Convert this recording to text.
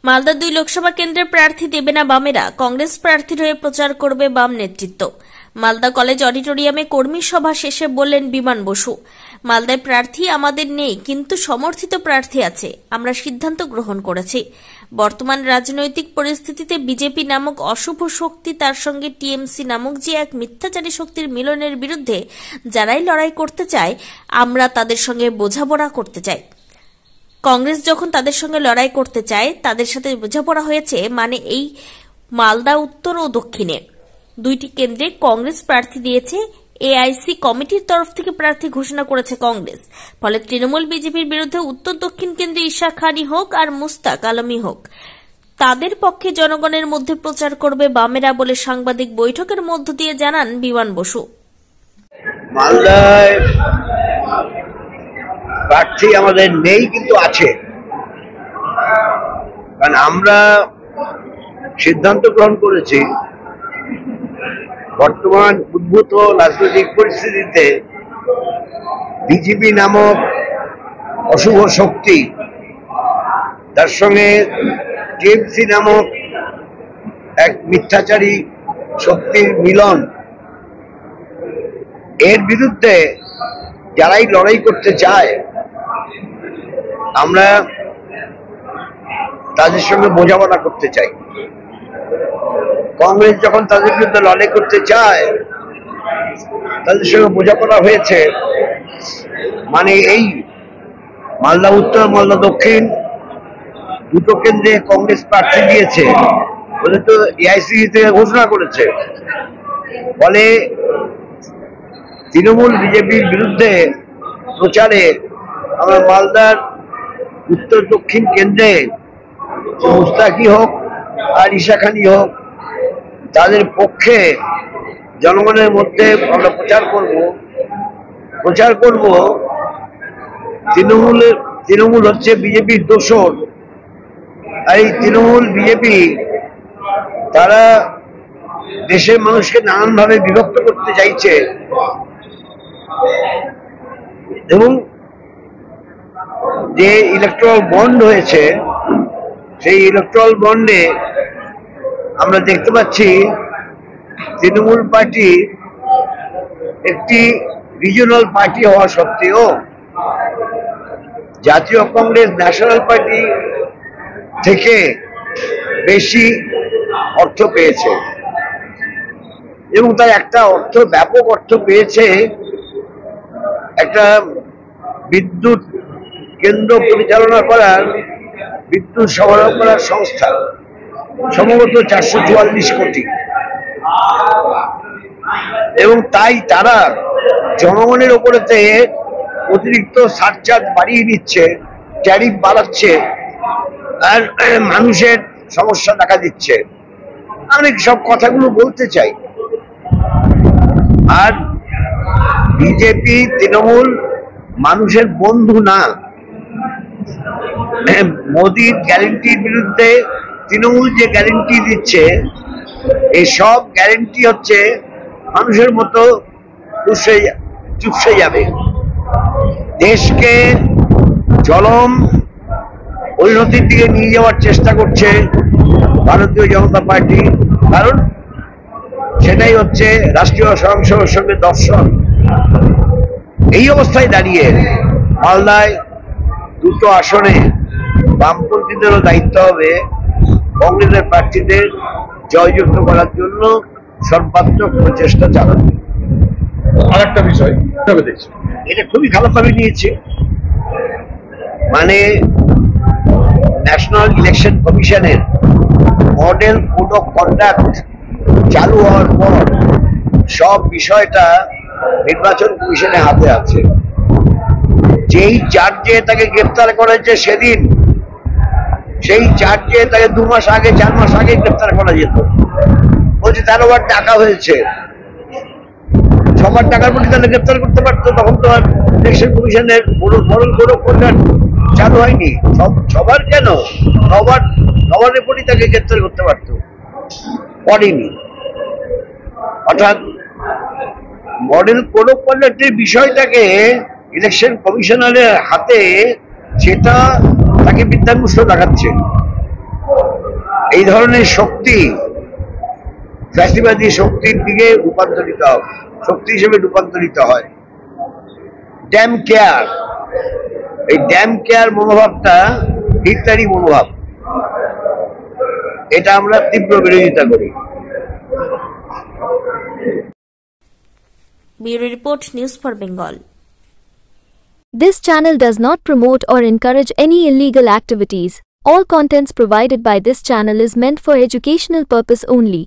মালদা 2 লোকসভা কেন্দ্রের প্রার্থী দেবে না বামেরা, কংগ্রেস প্রার্থীর হয়ে প্রচার করবে বাম নেতৃত্ব। মালদা কলেজ অডিটোরিয়ামে কর্মী সভা শেষে বললেন বিমান বসু, মালদায় প্রার্থী আমাদের নেই, কিন্তু সমর্থিত প্রার্থী আছে। আমরা সিদ্ধান্ত গ্রহণ করেছি। বর্তমান রাজনৈতিক পরিস্থিতিতে বিজেপি নামক অশুভ শক্তি, তার সঙ্গে টিএমসি নামক যে এক মিথ্যাচারী শক্তির মিলনের বিরুদ্ধে যারাই লড়াই করতে চায়, আমরা তাদের সঙ্গে বোঝাপড়া করতে চাই। কংগ্রেস যখন তাদের সঙ্গে লড়াই করতে চায়, তাদের সাথে বোঝাপড়া হয়েছে, মানে এই মালদা উত্তর ও দক্ষিণে 2টি কেন্দ্রে কংগ্রেস প্রার্থী দিয়েছে। এআইসি কমিটির তরফ থেকে প্রার্থী ঘোষণা করেছে কংগ্রেস। ফলে তৃণমূল বিজেপির বিরুদ্ধে উত্তর দক্ষিণ কেন্দ্রে ঈশা খানি হোক আর মুস্তাক আলমী হোক, তাদের পক্ষে জনগণের মধ্যে প্রচার করবে বামেরা বলে সাংবাদিক বৈঠকের মধ্য দিয়ে জানান বিমান বসু। মালদায় প্রার্থী আমাদের নেই, কিন্তু আছে। কারণ আমরা সিদ্ধান্ত গ্রহণ করেছি, বর্তমান উদ্ভূত রাজনৈতিক পরিস্থিতিতে বিজেপি নামক অশুভ শক্তি, তার সঙ্গে টিএমসি নামক এক মিথ্যাচারী শক্তির মিলন, এর বিরুদ্ধে যারাই লড়াই করতে চায়, আমরা তাদের সঙ্গে বোঝাপড়া করতে চাই। কংগ্রেস যখন তাদের বিরুদ্ধে লড়াই করতে চায়, তাদের সঙ্গে বোঝাপড়া হয়েছে, মানে এই মালদা উত্তর মালদা দক্ষিণ 2টো কেন্দ্রে কংগ্রেস প্রার্থী দিয়েছে বলে তো এআইসি থেকে ঘোষণা করেছে। ফলে তৃণমূল বিজেপির বিরুদ্ধে প্রচারে আমরা মালদার উত্তর দক্ষিণ কেন্দ্রে মুস্তাকি হোক আর ঈশা খানি হোক, তাদের পক্ষে জনগণের মধ্যে আমরা প্রচার করব। তৃণমূল হচ্ছে বিজেপির দোসর, আর এই তৃণমূল বিজেপি তারা দেশের মানুষকে নানানভাবে বিভক্ত করতে চাইছে, এবং যে ইলেকট্রাল বন্ড হয়েছে, সেই ইলেকট্রাল বন্ডে আমরা দেখতে পাচ্ছি তৃণমূল পার্টি একটি রিজিওনাল পার্টি হওয়া সত্ত্বেও জাতীয় কংগ্রেস ন্যাশনাল পার্টি থেকে বেশি অর্থ পেয়েছে, এবং তার একটা ব্যাপক অর্থ পেয়েছে একটা বিদ্যুৎ কেন্দ্র পরিচালনা করার, বিদ্যুৎ সরবরাহ করার সংস্থা, সম্ভবত 444 কোটি। এবং তাই তারা জনগণের ওপরেতে অতিরিক্ত সারচার্জ বাড়িয়ে দিচ্ছে, ট্যারিফ বাড়াচ্ছে, আর মানুষের সমস্যা দেখা দিচ্ছে। আমি সব কথাগুলো বলতে চাই। আর বিজেপি তৃণমূল মানুষের বন্ধু না। মোদির গ্যারেন্টির বিরুদ্ধে তৃণমূল যে গ্যারেন্টি দিচ্ছে, এই সব গ্যারেন্টি হচ্ছে মানুষের মতো চুপসে যাবে, দেশকে চরম পরিণতির দিকে নিয়ে যাওয়ার চেষ্টা করছে ভারতীয় জনতা পার্টি। কারণ সেটাই হচ্ছে রাষ্ট্রীয় স্বয়ংসেবকের সঙ্গে দর্শন। এই অবস্থায় দাঁড়িয়ে মালদায় 2টো আসনে বামপন্থীদেরও দায়িত্ব হবে কংগ্রেসের প্রার্থীদের জয়যুক্ত করার জন্য সর্বাত্মক প্রচেষ্টা চালাবে। আর একটা বিষয় দেখছি, এটা খুবই খারাপভাবে নিয়েছে। মানে ন্যাশনাল ইলেকশন কমিশনের মডেল কোড অফ কন্ডাক্ট চালু হওয়ার পর সব বিষয়টা নির্বাচন কমিশনের হাতে আছে। যেই চার্জে তাকে গ্রেপ্তার করেছে সেদিন, সেই চার্জে তাকে 2 মাস আগে 4 মাস আগে গ্রেপ্তার করা যেত। বলছে 13 বার টাকা হয়েছে, 6 বার টাকার প্রতি তাহলে গ্রেপ্তার করতে পারতো। তখন তো আর ইলেকশন কমিশনের মডেল কোড অফ কন্ডাক্ট চালু হয়নি। সবার কেন 9 প্রতি তাকে গ্রেপ্তার করতে পারতো, করেনি। অর্থাৎ মডেল কোড অফ কন্ডাক্টের বিষয়টাকে ইলেকশন কমিশনারের হাতে, সেটা তাকে বিদ্যাঙ্গুষ্ঠ দেখাচ্ছে। এই ধরনের শক্তি ফ্যাসিবাদী শক্তির দিকে রূপান্তরিত হয়, শক্তি হিসেবে রূপান্তরিত হয়। ড্যাম কেয়ার, এই ড্যাম কেয়ার মনোভাবটা হিটলারি মনোভাব, এটা আমরা তীব্র বিরোধিতা করি। Bureau report, news for Bengal. This channel does not promote or encourage any illegal activities. All contents provided by this channel is meant for educational purpose only.